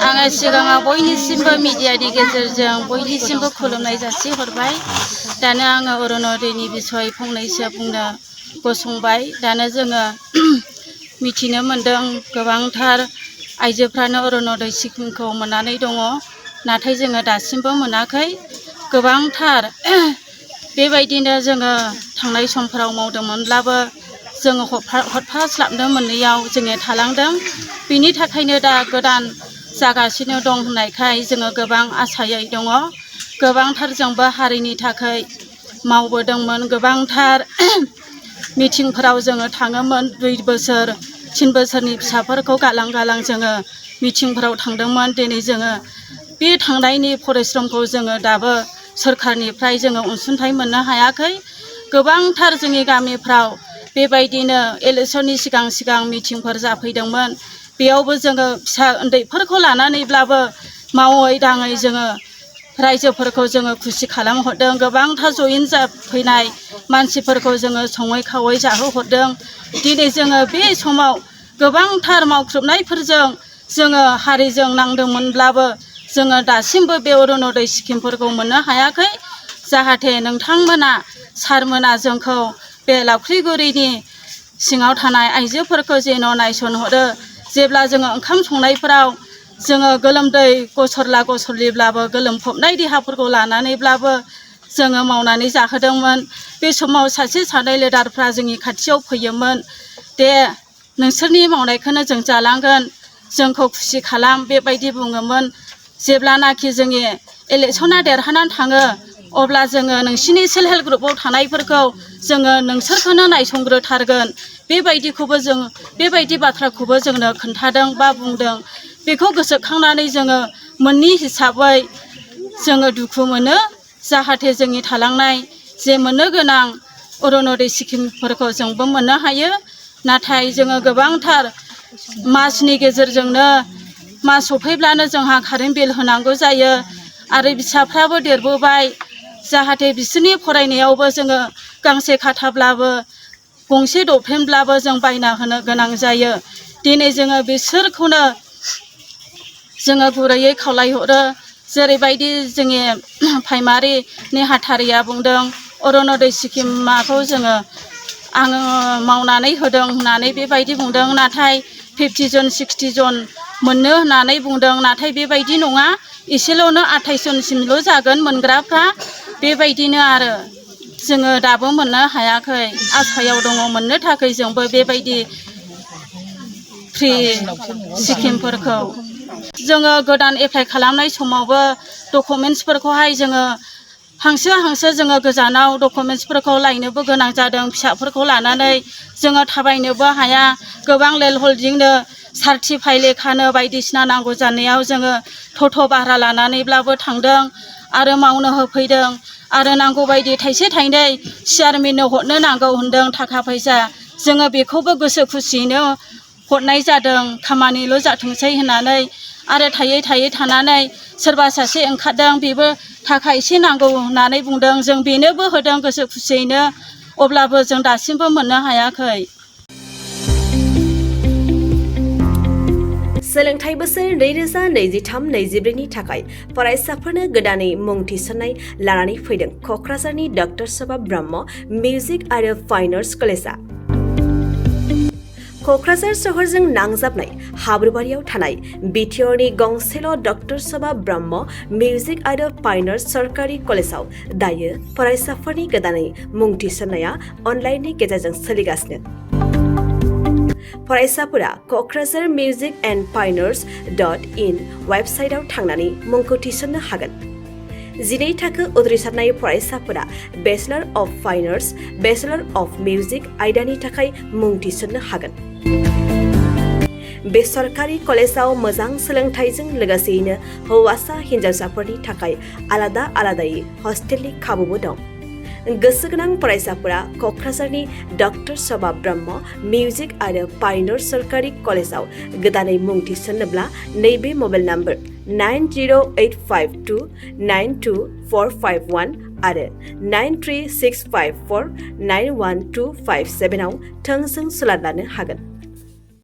आङो सिगाङाव बयनिसिमबो मिडियानि गेजेरजों बयनिसिमबो खुलुमनाय जासिहरबाय। दानो आङो अरुण'दयनि बिसय फंनैसो बुंनो गसंबाय। दानो जोङो मिथिनो मोन्दों गोबांथार आइजोफ्रानो अरुण'दय स्किमखौ मोननानै दङ, नाथाय जोङो दासिमबो मोनाखै। गोबांथार बेबायदिनो जोङो थांनाय समफोराव मावदोंमोनब्लाबो जोङो हरफास्लाबनो मोनैयाव जोङो थालांदों। बिनि थाखायनो दा गोदान जागासिनो दं होननायखाय जोङो गोबां आसायै दङ। गोबांथार जोंबो हारिनि थाखाय मावबोदोंमोन। गोबांथार मिटिंफोराव जोङो थाङोमोन। 2 बोसोर 3 बोसोरनि फिसाफोरखौ गालां गालां जोङो मिटिंफोराव थांदोंमोन। दिनै जोङो बे थांनायनि परिश्रमखौ जोङो दाबो सोरखारनिफ्राय जोङो अनसुंथाइ मोननो हायाखै। गोबांथार जोंनि गामिफ्राव बेबायदिनो इलेक्सननि सिगां सिगां मिटिंफोर जाफैदोंमोन। बेयावबो जोङो फिसा उन्दैफोरखौ लानानैब्लाबो मावै दाङै जोङो रायजोफोरखौ जोङो खुसि खालामहरदों। गोबांथार जयेन जाफैनाय मानसिफोरखौ जोङो सङै खावै जाहोहरदों। दिनै जोङो बे समाव गोबांथार मावख्रुबनायफोरजों जोङो हारिजों नांदोंमोनब्लाबो जोङो दासिमबो बे अरुण'दय स्किमफोरखौ मोननो हायाखै। जाहाथे नोंथांमोना सारमोना जोंखौ बे लावख्रिगुरिनि सिङाव थानाय आइजोफोरखौ जेन' नायसनहरो। जेब्ला जोङो ओंखाम संनायफोराव जोङो गोलोमदै गसरला गसरलिब्लाबो गोलोमफबनाय देहाफोरखौ लानानैब्लाबो जोङो मावनानै जाहोदोंमोन। बे समाव सासे सानै लिडारफ्रा जोंनि खाथियाव फैयोमोन। दे नोंसोरनि मावनायखौनो जों जालांगोन, जोंखौ खुसि खालाम, बेबायदि बुङोमोन। जेब्लानाखि जोंनि इलेक्सना देरहानानै थाङो अब्ला जोङो नोंसिनि सेल्फ हेल्प ग्रुपआव थानायफोरखौ जोङो नोंसोरखौनो नायसंग्रोथारगोन। बेबायदि बाथ्राखौबो जोंनो खोन्थादों बा बुंदों। बेखौ गोसोखांनानै जोङो मोननि हिसाबै जोङो दुखु मोनो। जाहाथे जोंनि थालांनाय जे मोननो गोनां अरुण'दय स्किमफोरखौ जोंबो मोननो हायो। नाथाय जोङो गोबांथार मासनि गेजेरजोंनो मास सफैब्लानो जोंहा कारेन्ट बिल होनांगौ जायो। आरो फिसाफ्राबो देरबोबाय। जाहाथे बिसोरनि फरायनायावबो जोङो गांसे खाथाब्लाबो गंसे दफेनब्लाबो जों बायना होनो गोनां जायो। दिनै जोङो बिसोरखौनो जोङो गुरैयै खावलायहरो। जेरैबायदि जोंनि प्राइमारि नेहाथारिया बुंदों अरुण'दय स्किमखौ जोङो आङो मावनानै होदों होननानै बेबायदि बुंदों। नाथाय 50 जन 60 जन मोननो होननानै बुंदों। नाथाय बेबायदि नङा, एसेल'नो 28 जनसिमल' जागोन मोनग्राफ्रा। बेबायदिनो आरो जोङो दाबो मोननो हायाखै। आसायाव दङ मोननो थाखाय जोंबो बेबायदि फ्रि स्किमफोरखौ। जोङो गोदान एप्लाइ खालामनाय समावबो डकुमेन्टसफोरखौहाय जोङो हांसो हांसो जोङो गोजानाव डकुमेन्टसफोरखौ लायनोबो गोनां जादों। फिसाफोरखौ लानानै जोङो थाबायनोबो हाया। गोबां लेन्ड हल्डिंनो सार्टिफाइ लेखानो बायदिसिना नांगौ जानायाव जोङो टट' भारा लानानैब्लाबो थांदों आरो मावनो होफैदों। आरो नांगौ बायदि थाइसे थाइनै चेयारमेननो हरनो नांगौ होनदों थाखा फैसा। जोङो बेखौबो गोसो खुसियैनो हरनाय जादों, खामानिल' जाथोंसै होननानै। आरो थायै थायै थानानै सोरबा सासे ओंखारदों, बेबो थाखा एसे नांगौ होननानै बुंदों। जों बेनोबो होदों गोसो खुसियैनो। अब्लाबो जों दासिमबो मोननो हायाखै। सोलोंथाइ बोसोर 2023-24नि थाखाय फरायसाफोरनो गोदानै मुं थिसननाय लानानै फैदों क'क्राझारनि डक्टर सभा ब्रह्म मिउजिक आरो फाइन आर्ट्स कलेजआ। क'क्राझार सहरजों नांजाबनाय हाब्रुबारियाव थानाय बिटिआरनि गंसेल' डक्टर सभा ब्रह्म मिउजिक आरो फाइन आर्ट्स सरकारि कलेजआव दायो फरायसाफोरनि गोदानै मुं थिसननाया अनलाइननि गेजेरजों सोलिगासिनो। फरायसाफोरा क'क्राझार मिउजिक एन्ड फाइन आर्ट्स.in वेबसाइटआव थांनानै मुंखौ थिसननो हागोन। 12 थाखो उथ्रिसारनाय फरायसाफोरा bachelor of fine arts, bachelor of music आयदानि थाखाय मुं थिसननो हागोन। बे सरकारि कलेजाव मोजां सोलोंथाइजों लोगोसेयैनो हौवासा हिन्जावसाफोरनि थाखाय आलादा आलादायै हस्टेलनि खाबुबो दं। गोसो गोनां फरायसाफोरा क'क्राझारनि डक्टर सभा ब्रह्म मिउजिक आरो फाइन आर्ट्स सरकारि कलेजाव गोदानै मुं थिसन्नोब्ला नैबे मबाइल नाम्बार 9085292451 आरो 9365491257 आव थोंजों सुलाद लानो हागोन।